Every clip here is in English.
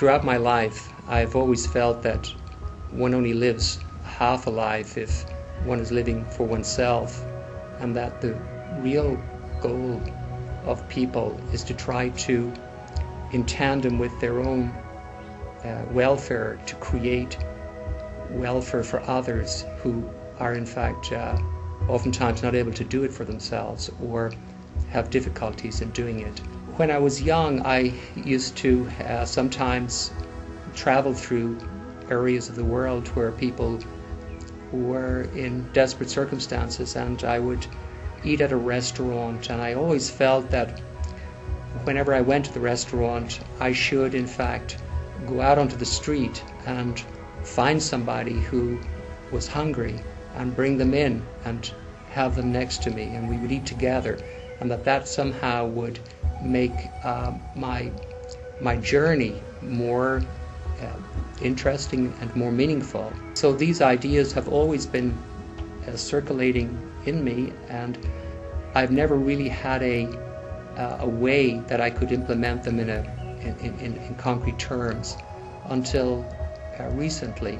Throughout my life, I've always felt that one only lives half a life if one is living for oneself, and that the real goal of people is to try to, in tandem with their own welfare, to create welfare for others who are in fact oftentimes not able to do it for themselves or have difficulties in doing it. When I was young, I used to sometimes travel through areas of the world where people were in desperate circumstances, and I would eat at a restaurant, and I always felt that whenever I went to the restaurant, I should in fact go out onto the street and find somebody who was hungry and bring them in and have them next to me, and we would eat together, and that somehow would make my journey more interesting and more meaningful. So these ideas have always been circulating in me, and I've never really had a way that I could implement them in concrete terms until recently,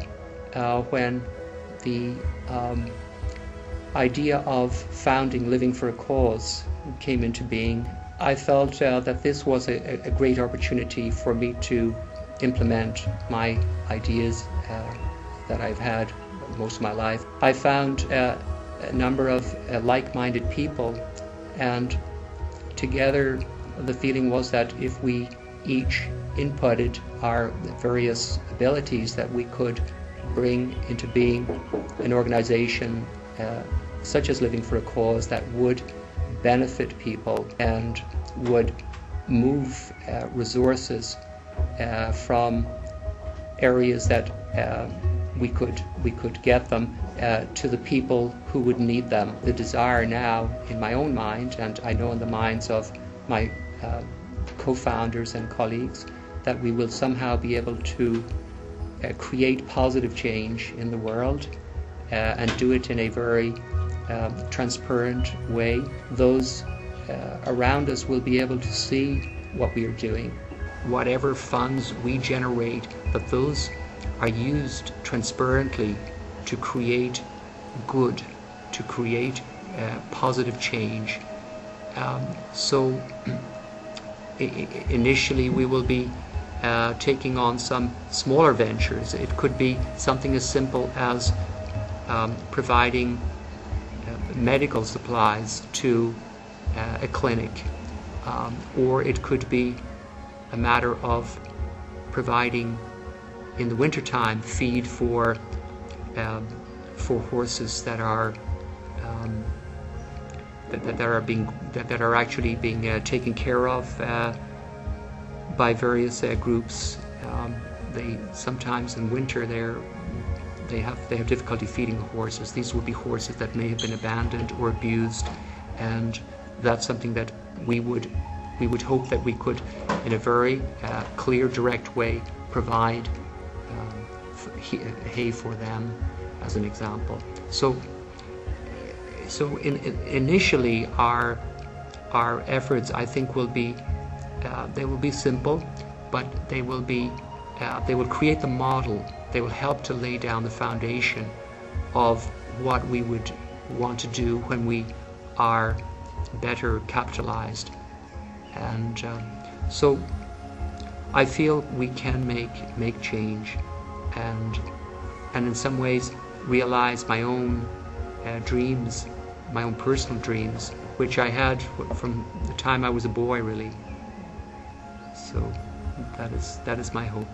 when the idea of founding Living for a Cause came into being. I felt that this was a great opportunity for me to implement my ideas that I've had most of my life. I found a number of like-minded people, and together the feeling was that if we each inputted our various abilities, that we could bring into being an organization such as Living for a Cause that would benefit people and would move resources from areas that we could get them to the people who would need them. The desire now in my own mind, and I know in the minds of my co-founders and colleagues, that we will somehow be able to create positive change in the world and do it in a very transparent way. Those around us will be able to see what we are doing. Whatever funds we generate, that those are used transparently to create good, to create positive change. So initially we will be taking on some smaller ventures. It could be something as simple as providing medical supplies to a clinic, or it could be a matter of providing in the wintertime feed for horses that are actually being taken care of by various groups. They sometimes in winter they have difficulty feeding the horses. These would be horses that may have been abandoned or abused, and that's something that we would hope that we could, in a very clear, direct way, provide hay for them, as an example. So initially our efforts, I think, will be they will be simple, but they will create the model. They will help to lay down the foundation of what we would want to do when we are better capitalized. And so I feel we can make change, and in some ways realize my own dreams, my own personal dreams, which I had from the time I was a boy, really. So that is my hope.